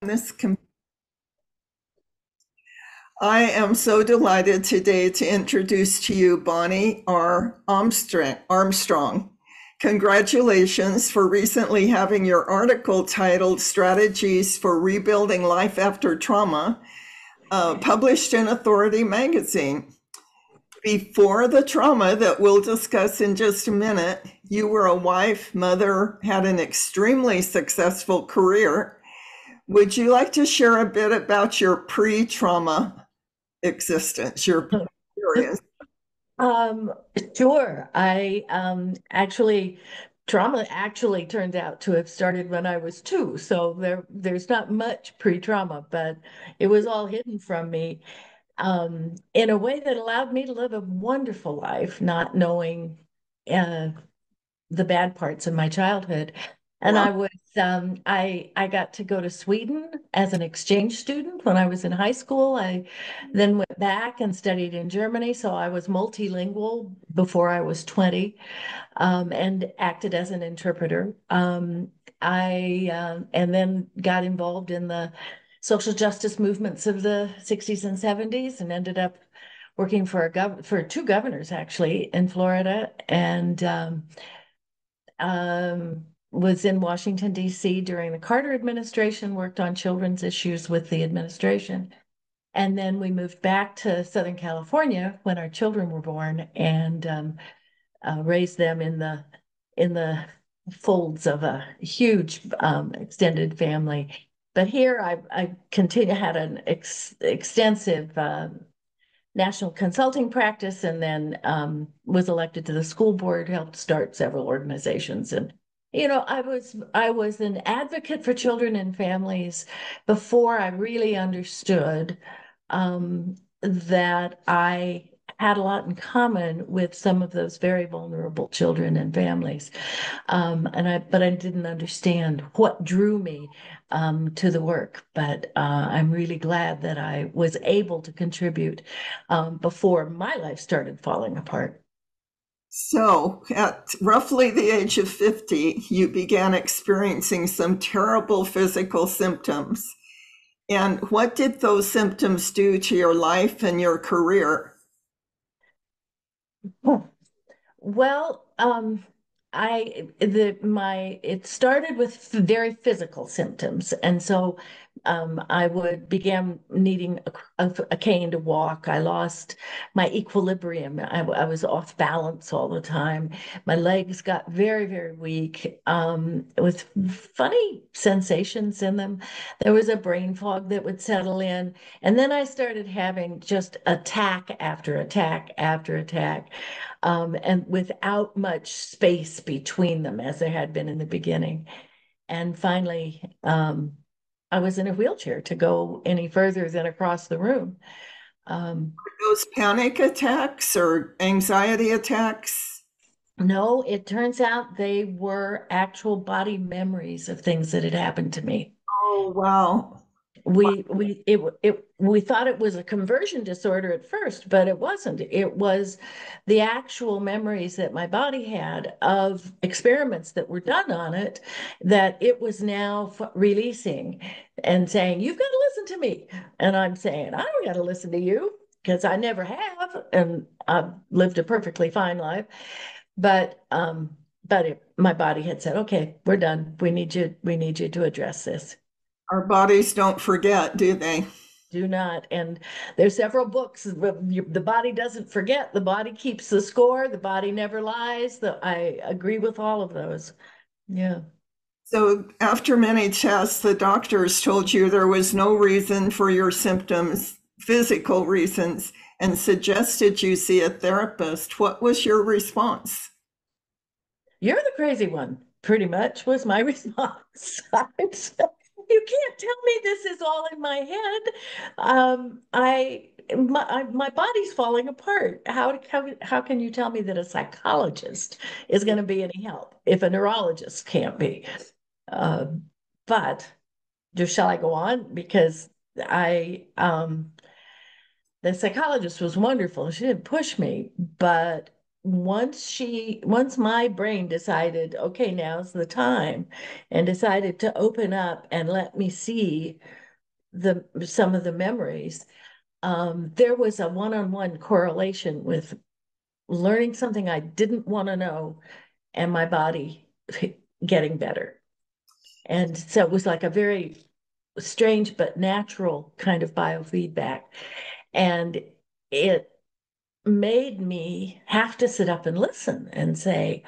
This com- I am so delighted today to introduce to you Bonnie R. Armstrong. Congratulations for recently having your article titled Strategies for Rebuilding Life After Trauma published in Authority magazine. Before the trauma that we'll discuss in just a minute, you were a wife, mother, had an extremely successful career. Would you like to share a bit about your pre-trauma existence, your experience? Um, sure. I actually trauma actually turned out to have started when I was two. So there's not much pre-trauma, but it was all hidden from me in a way that allowed me to live a wonderful life, not knowing uh, the bad parts of my childhood. And Well, I got to go to Sweden as an exchange student when I was in high school. I then went back and studied in Germany, so I was multilingual before I was 20, and acted as an interpreter. I and then got involved in the social justice movements of the 60s and 70s and ended up working for for two governors actually in Florida and was in Washington, D.C. during the Carter administration, worked on children's issues with the administration. And then we moved back to Southern California when our children were born and raised them in the folds of a huge extended family. But here I continue had an extensive national consulting practice and then was elected to the school board, helped start several organizations. And, I was an advocate for children and families before I really understood that I had a lot in common with some of those very vulnerable children and families. But I didn't understand what drew me to the work. But I'm really glad that I was able to contribute before my life started falling apart. so at roughly the age of 50, you began experiencing some terrible physical symptoms. And what did those symptoms do to your life and your career? Well, it started with very physical symptoms, and so I would began needing a cane to walk. I lost my equilibrium. I was off balance all the time. My legs got very, very weak, with funny sensations in them. There was a brain fog that would settle in, and then I started having just attack after attack after attack, and without much space between them as there had been in the beginning. And finally, I was in a wheelchair to go any further than across the room. Um, Those panic attacks or anxiety attacks? no, it turns out they were actual body memories of things that had happened to me. Oh, wow. We thought it was a conversion disorder at first, but it wasn't. It was the actual memories that my body had of experiments that were done on it that it was now releasing and saying, "You've got to listen to me." And I'm saying, "I don't got to listen to you because I never have, and I've lived a perfectly fine life." But my body had said, "Okay, we're done. We need you to address this." Our bodies don't forget, do they? Do not. And there's several books. The body doesn't forget. The body keeps the score. The body never lies. I agree with all of those. Yeah. So, after many tests, the doctors told you there was no reason for your symptoms, physical reasons, and suggested you see a therapist. What was your response? You're the crazy one, pretty much was my response. You can't tell me this is all in my head. My body's falling apart. How can you tell me that a psychologist is going to be any help if a neurologist can't be? Uh, but just shall I go on? Because I the psychologist was wonderful. She didn't push me, but once my brain decided, okay, now's the time, and decided to open up and let me see some of the memories, there was a one-on-one correlation with learning something I didn't want to know and my body getting better. And so it was like a very strange but natural kind of biofeedback. And it made me have to sit up and listen and say,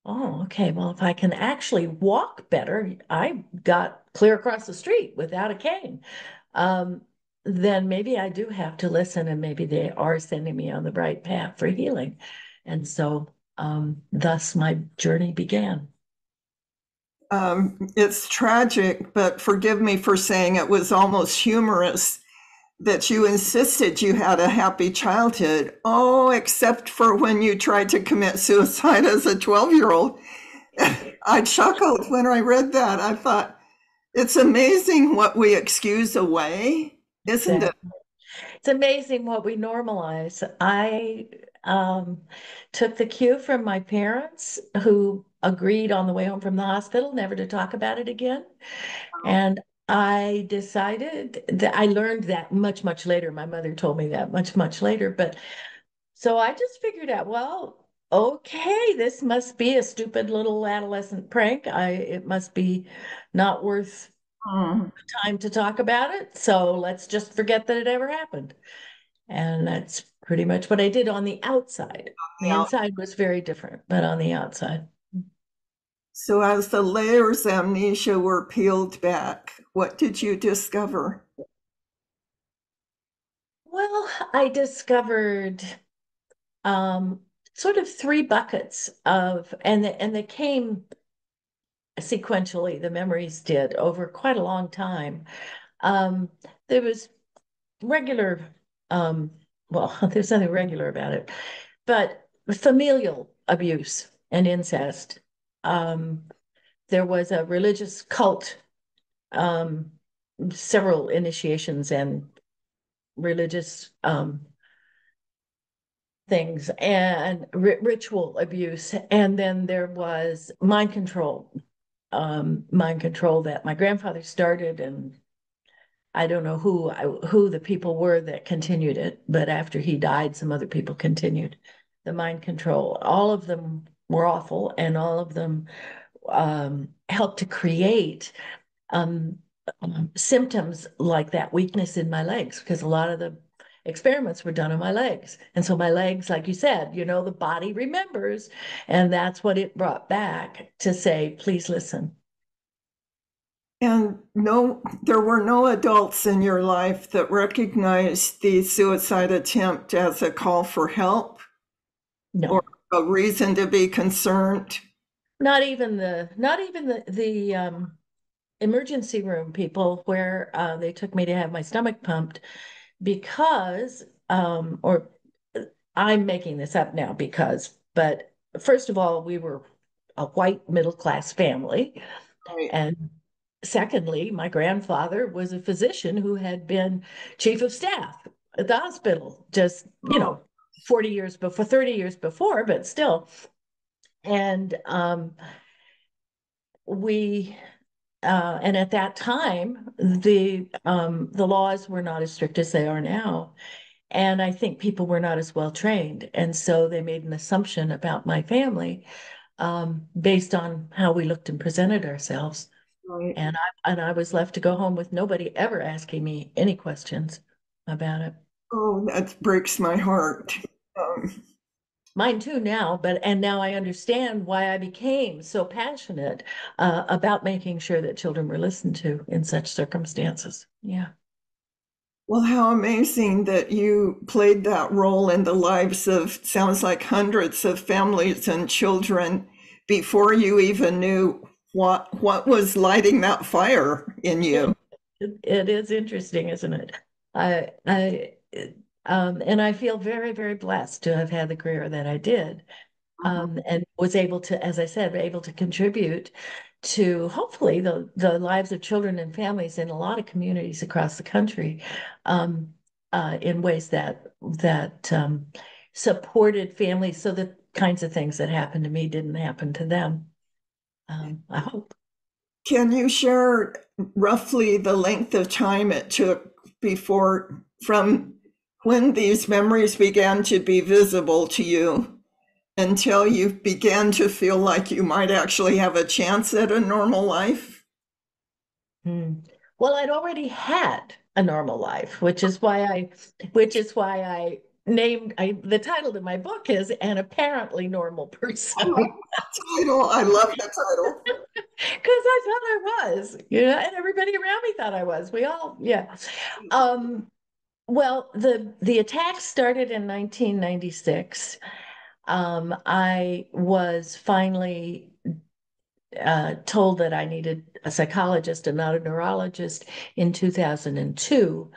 oh, okay, well, if I can actually walk better, I got clear across the street without a cane. Um, then maybe I do have to listen, and maybe they are sending me on the right path for healing. And so thus my journey began. It's tragic, but forgive me for saying it was almost humorous that you insisted you had a happy childhood. Oh, except for when you tried to commit suicide as a 12-year-old. I chuckled when I read that. I thought, it's amazing what we excuse away, isn't it? Exactly. It's amazing what we normalize. I um, took the cue from my parents, who agreed on the way home from the hospital never to talk about it again. And I decided that I learned that much, much later. My mother told me that much, much later. But so I just figured out, well, okay, this must be a stupid little adolescent prank. It must be not worth Mm, time to talk about it. So let's just forget that it ever happened. And that's pretty much what I did on the outside. The yeah. inside was very different, but on the outside. So as the layers of amnesia were peeled back, what did you discover? Well, I discovered um, sort of three buckets of, and they came sequentially, the memories did over quite a long time. Um, there was regular, um, well, there's nothing regular about it, but familial abuse and incest. Um, there was a religious cult, um, several initiations and religious things, and ritual abuse. And then there was mind control that my grandfather started, and I don't know who the people were that continued it, but after he died, some other people continued the mind control. All of them were awful, and all of them helped to create um, symptoms like that weakness in my legs, because a lot of the experiments were done on my legs. And so my legs, like you said, the body remembers, and that's what it brought back to say, please listen. And no, there were no adults in your life that recognized the suicide attempt as a call for help or No, a reason to be concerned. not even the emergency room people, where they took me to have my stomach pumped, because or I'm making this up now, but first of all, we were a white middle class family. Right. And secondly, my grandfather was a physician who had been chief of staff at the hospital just, Oh, 40 years before, 30 years before, but still. And we and at that time, the laws were not as strict as they are now. And I think people were not as well trained. And so they made an assumption about my family, based on how we looked and presented ourselves. right. And I was left to go home with nobody ever asking me any questions about it. Oh, that breaks my heart. Um, Mine too now, and now I understand why I became so passionate about making sure that children were listened to in such circumstances. Yeah. well, how amazing that you played that role in the lives of, sounds like hundreds of families and children before you even knew what was lighting that fire in you. It is interesting, isn't it? I and I feel very, very blessed to have had the career that I did, Mhm. and was able to, as I said, able to contribute to hopefully the lives of children and families in a lot of communities across the country, um, in ways that supported families so that kinds of things that happened to me didn't happen to them. I hope. Can you share roughly the length of time it took before, from when these memories began to be visible to you until you began to feel like you might actually have a chance at a normal life? Hmm. Well, I'd already had a normal life, which is why I named the title of my book is An Apparently Normal I Person. like the title. I love the title. Because I thought I was, and everybody around me thought I was. We all, yeah. Um, well, the attack started in 1996. I was finally told that I needed a psychologist and not a neurologist in 2002.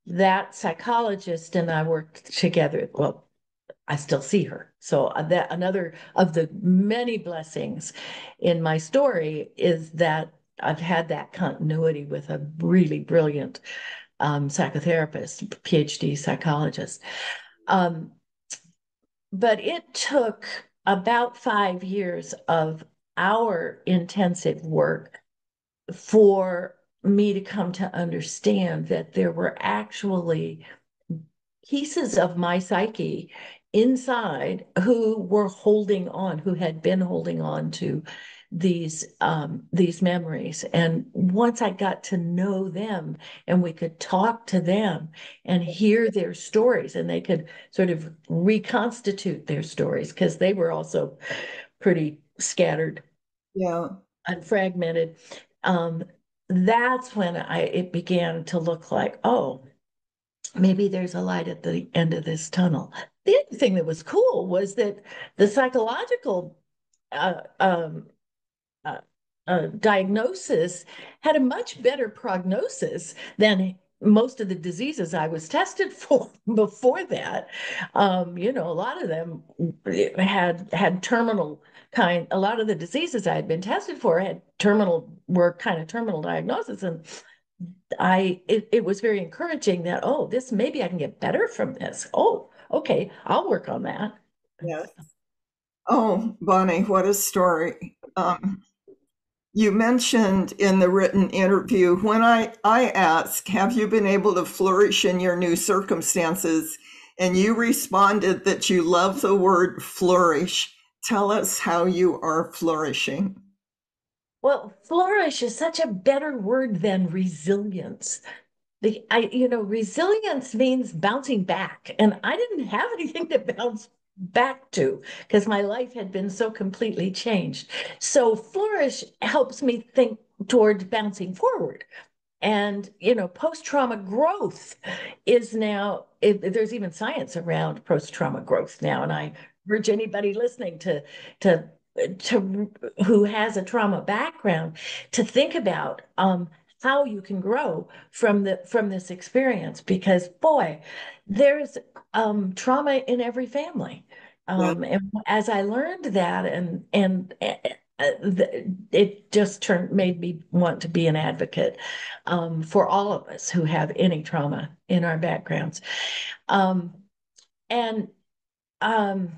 That psychologist and I worked together. Well, I still see her. So that another of the many blessings in my story is that I've had that continuity with a really brilliant psychotherapist, PhD psychologist. Um, but it took about 5 years of our intensive work for me to come to understand that there were actually pieces of my psyche inside who were holding on, who had been holding on to these memories. And once I got to know them and we could talk to them and hear their stories, and they could sort of reconstitute their stories because they were also pretty scattered Yeah. and fragmented. Um, that's when it began to look like, oh, maybe there's a light at the end of this tunnel. The other thing that was cool was that the psychological uh, um, uh, diagnosis had a much better prognosis than most of the diseases I was tested for before that. A lot of them had terminal kind. A lot of the diseases I had been tested for were kind of terminal diagnosis, and it was very encouraging that, oh, this maybe I can get better from this. Oh, okay, I'll work on that. Yes. Oh, Bonnie, what a story. You mentioned in the written interview, when I asked, have you been able to flourish in your new circumstances? And you responded that you love the word flourish. Tell us how you are flourishing. Well, flourish is such a better word than resilience. Resilience means bouncing back, and I didn't have anything to bounce back to because my life had been so completely changed. So flourish helps me think toward bouncing forward. And, post-trauma growth is now, there's even science around post-trauma growth now. And I urge anybody listening to, to who has a trauma background to think about how you can grow from this experience, because boy, there's trauma in every family. Yeah. And as I learned that, it just made me want to be an advocate for all of us who have any trauma in our backgrounds. Um, and um,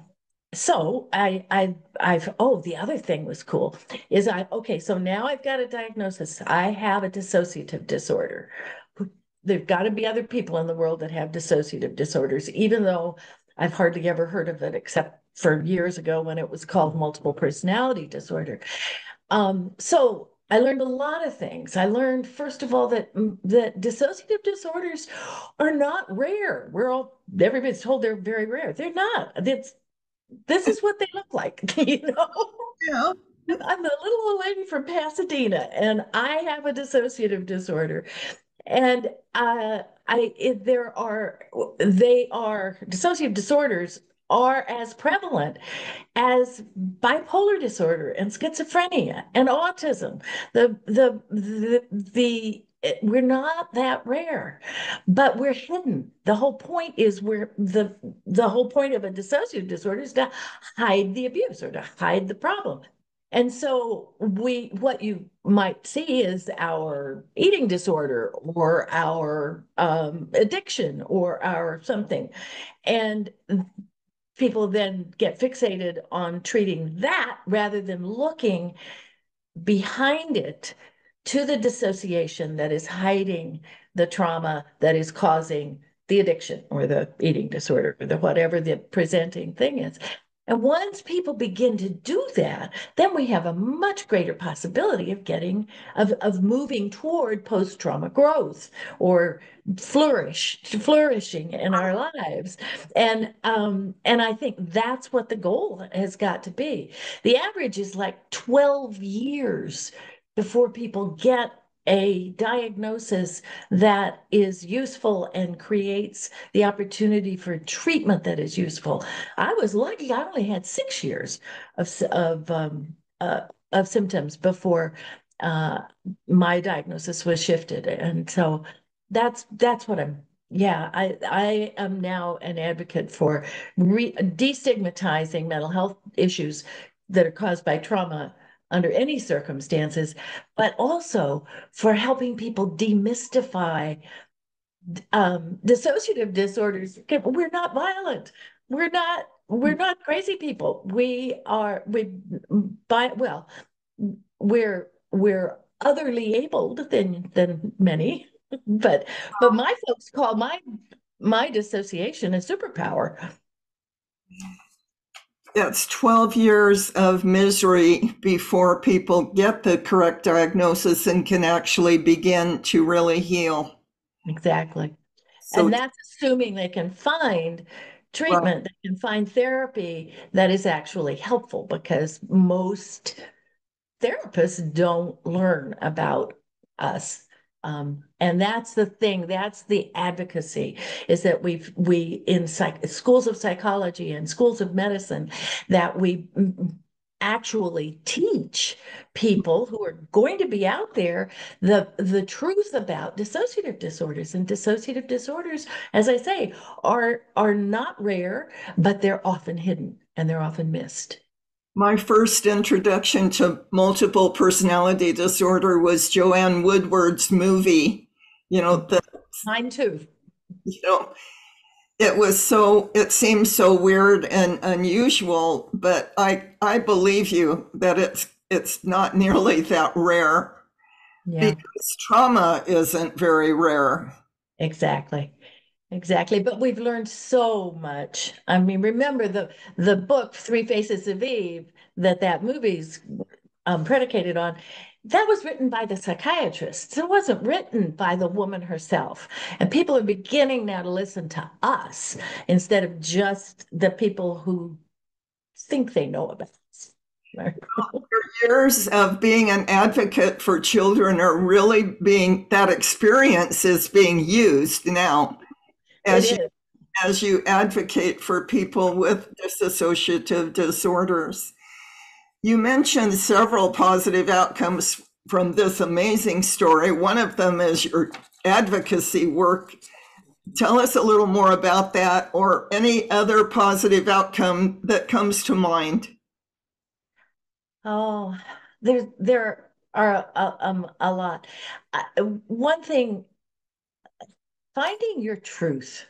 so the other thing was cool is okay, so now I've got a diagnosis. I have a dissociative disorder. There've got to be other people in the world that have dissociative disorders, even though I've hardly ever heard of it except for years ago when it was called multiple personality disorder. So I learned a lot of things. I learned, first of all, that dissociative disorders are not rare. Everybody's told they're very rare. They're not. This is what they look like, you know? Yeah. I'm a little old lady from Pasadena, and I have a dissociative disorder. And they are dissociative disorders are as prevalent as bipolar disorder and schizophrenia and autism. We're not that rare, but we're hidden. The whole point is the whole point of a dissociative disorder is to hide the abuse or to hide the problem. And so what you might see is our eating disorder or our addiction or our something. And people then get fixated on treating that rather than looking behind it to the dissociation that is hiding the trauma that is causing the addiction or the eating disorder or the whatever the presenting thing is. And once people begin to do that, then we have a much greater possibility of moving toward post-trauma growth or flourishing in our lives. And I think that's what the goal has got to be. The average is like 12 years before people get a diagnosis that is useful and creates the opportunity for treatment that is useful. I was lucky; I only had 6 years of symptoms before uh, my diagnosis was shifted, and so that's what I'm. Yeah, I am now an advocate for destigmatizing mental health issues that are caused by trauma under any circumstances, but also for helping people demystify dissociative disorders. We're not violent. We're not crazy people. We're otherly abled than many, but my folks call my dissociation a superpower. It's 12 years of misery before people get the correct diagnosis and can actually begin to really heal. Exactly. So, And that's assuming they can find right. treatment, they can find therapy that is actually helpful because most therapists don't learn about us. And that's the thing, that's the advocacy, is that we in schools of psychology and schools of medicine that we actually teach people who are going to be out there the truth about dissociative disorders. And dissociative disorders, as I say, are not rare, but they're often hidden and they're often missed. My first introduction to multiple personality disorder was Joanne Woodward's movie. You know, the, Mine too. you know, it seems so weird and unusual, but I believe you that it's not nearly that rare Yeah, because trauma isn't very rare. exactly. Exactly. But we've learned so much. I mean, remember the book Three Faces of Eve that movie's predicated on. That was written by the psychiatrists. It wasn't written by the woman herself. And people are beginning now to listen to us instead of just the people who think they know about us. Right? Years of being an advocate for children are really being that experience is being used now It as is. you advocate for people with dissociative disorders. You mentioned several positive outcomes from this amazing story. One of them is your advocacy work. Tell us a little more about that or any other positive outcome that comes to mind. Oh, there are a lot. One thing, finding your truth,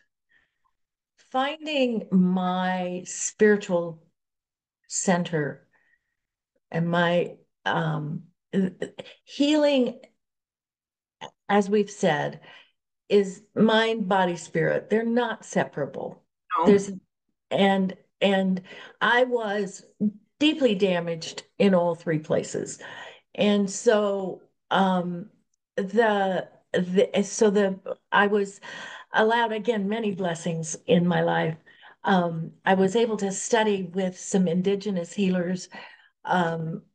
finding my spiritual center and my healing, as we've said, is mind, body, spirit. They're not separable. No. There's and I was deeply damaged in all three places. And so the I was allowed again many blessings in my life. I was able to study with some indigenous healers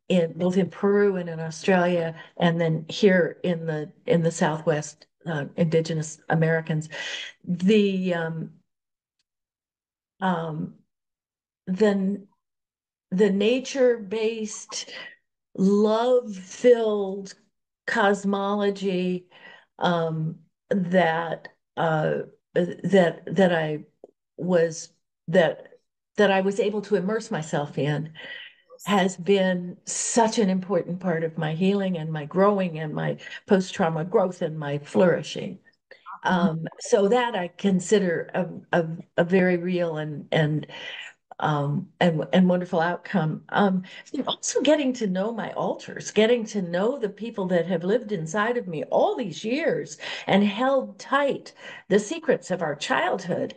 in both in Peru and in Australia, and then here in the Southwest, indigenous Americans. The um, the the nature-based, love-filled cosmology that that I was that that I was able to immerse myself in has been such an important part of my healing and my growing and my post-trauma growth and my flourishing. So that I consider a very real and and wonderful outcome. And also getting to know my alters, getting to know the people that have lived inside of me all these years and held tight the secrets of our childhood.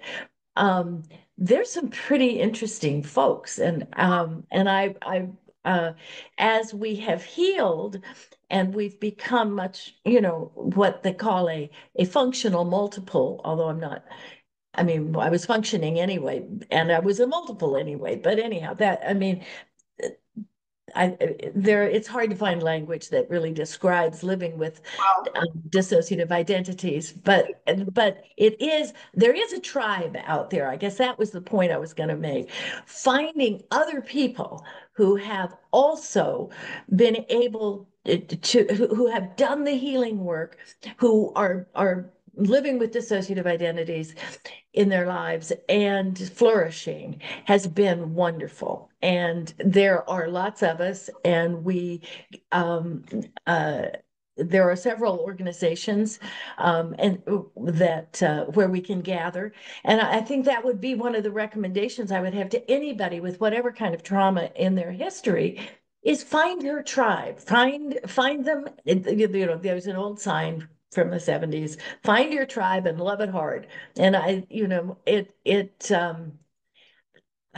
Um, there's some pretty interesting folks, and uh, as we have healed and we've become much, what they call a functional multiple, although I'm not. I mean, I was functioning anyway, and I was a multiple anyway. But anyhow, I mean, it's hard to find language that really describes living with dissociative identities, but there is a tribe out there. I guess that was the point I was going to make. Finding other people who have also been able who have done the healing work, who are living with dissociative identities in their lives and flourishing has been wonderful. And there are lots of us, and um, uh, there are several organizations and that where we can gather. And I think that would be one of the recommendations I would have to anybody with whatever kind of trauma in their history is find your tribe, find them. There's an old sign from the 70s, find your tribe and love it hard. And I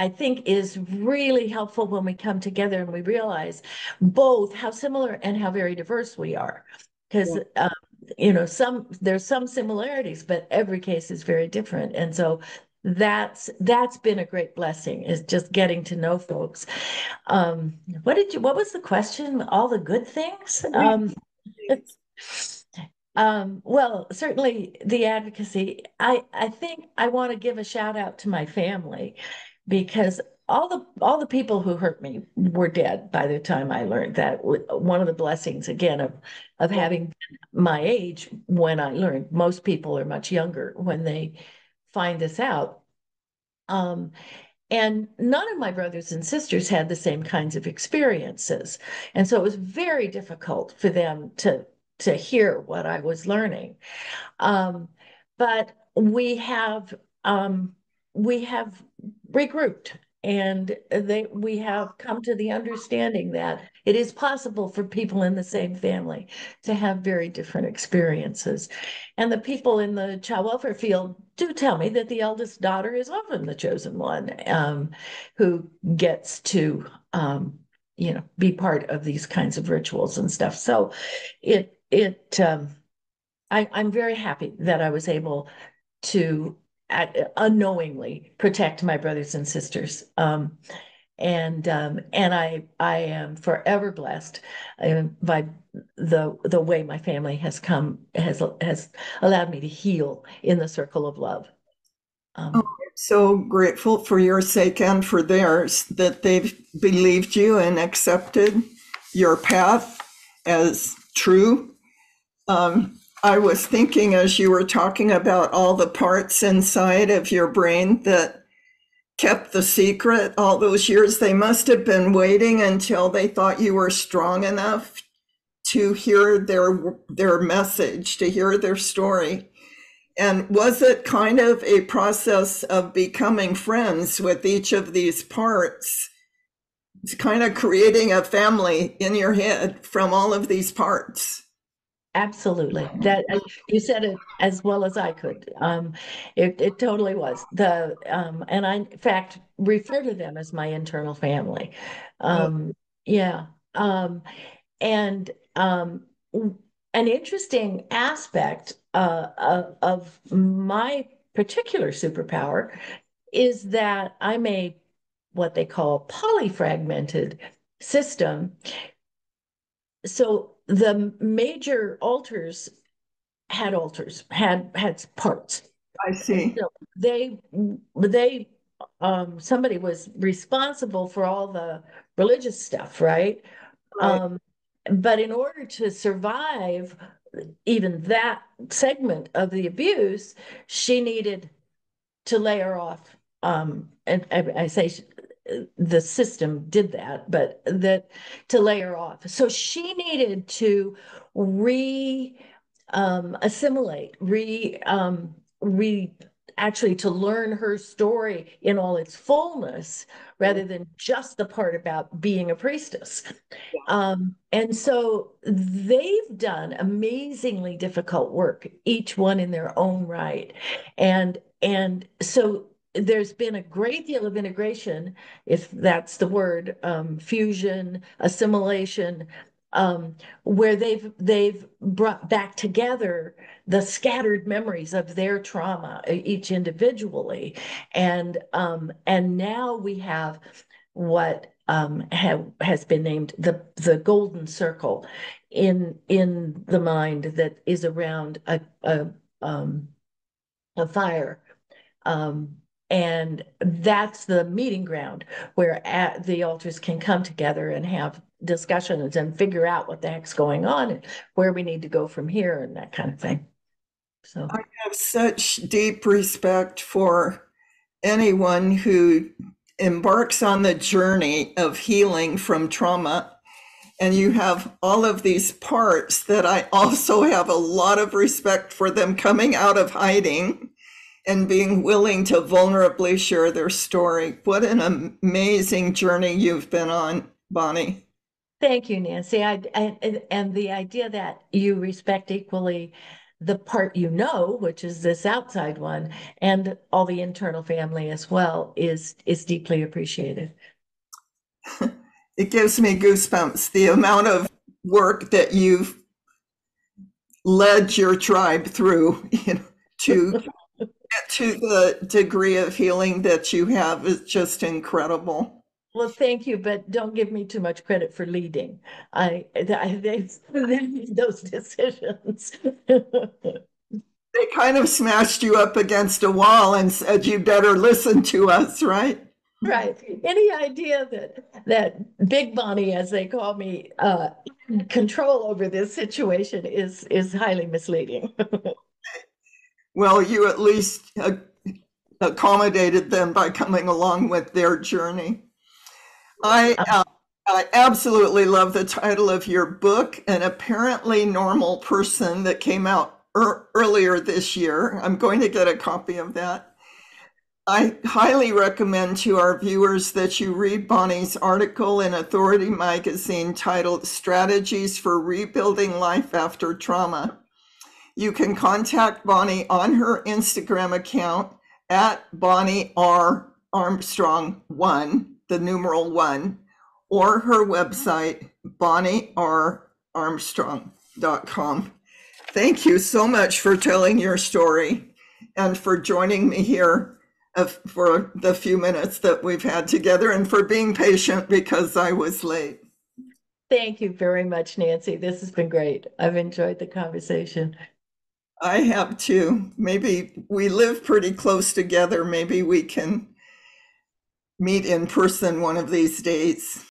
think is really helpful when we come together and we realize both how similar and how very diverse we are. Because there's some similarities, but every case is very different. And so that's been a great blessing, is just getting to know folks. What was the question? All the good things? Well, certainly the advocacy. I think I want to give a shout out to my family, because all the people who hurt me were dead by the time I learned that. One of the blessings again of having my age when I learned. Most people are much younger when they find this out. Um, and none of my brothers and sisters had the same kinds of experiences. And so it was very difficult for them to hear what I was learning. Um, but we have regrouped, and we have come to the understanding that it is possible for people in the same family to have very different experiences. And the people in the child welfare field do tell me that the eldest daughter is often the chosen one, who gets to be part of these kinds of rituals and stuff. So I'm very happy that I was able to unknowingly protect my brothers and sisters. And I am forever blessed by the way my family has allowed me to heal in the circle of love. Oh, Um, so grateful for your sake and for theirs that they've believed you and accepted your path as true. I was thinking as you were talking about all the parts inside of your brain that kept the secret all those years, they must have been waiting until they thought you were strong enough to hear their message, to hear their story. And was it kind of a process of becoming friends with each of these parts? It's kind of creating a family in your head from all of these parts. Absolutely. You said it as well as I could. It totally was and I in fact refer to them as my internal family. Oh, Yeah. And an interesting aspect of my particular superpower is that I'm what they call polyfragmented system. So the major altars had parts. I And see. so they somebody was responsible for all the religious stuff, right? Right. Um, but in order to survive even that segment of the abuse, she needed to layer off. And I say the system did that, but that to layer off. So she needed to re assimilate, re actually to learn her story in all its fullness rather than just the part about being a priestess. And so they've done amazingly difficult work, each one in their own right. And so there's been a great deal of integration, if that's the word, fusion, assimilation, where they've brought back together the scattered memories of their trauma, each individually, and now we have what has been named the golden circle in the mind that is around a fire. Um, and that's the meeting ground where the altars can come together and have discussions and figure out what the heck's going on and where we need to go from here and that kind of thing. So I have such deep respect for anyone who embarks on the journey of healing from trauma. And you have all of these parts that I also have a lot of respect for them coming out of hiding and being willing to vulnerably share their story. What an amazing journey you've been on, Bonnie. thank you, Nancy. And the idea that you respect equally the part you know, which is this outside one, and all the internal family as well, is deeply appreciated. It gives me goosebumps, the amount of work that you've led your tribe through, to get to the degree of healing that you have is just incredible. Well, thank you, but don't give me too much credit for leading. They made those decisions. They kind of smashed you up against a wall and said, you better listen to us, right? Right. Any idea that Big Bonnie, as they call me, control over this situation is highly misleading. Well, you at least accommodated them by coming along with their journey. I absolutely love the title of your book, An Apparently Normal Person, that came out earlier this year. I'm going to get a copy of that. I highly recommend to our viewers that you read Bonnie's article in Authority magazine titled Strategies for Rebuilding Life After Trauma. You can contact Bonnie on her Instagram account at Bonnie R. Armstrong 1, the numeral 1, or her website, bonniarmstrong.com. Thank you so much for telling your story and for joining me here for the few minutes that we've had together and for being patient because I was late. Thank you very much, Nancy. This has been great. I've enjoyed the conversation. I have too. Maybe we live pretty close together. Maybe we can meet in person one of these days.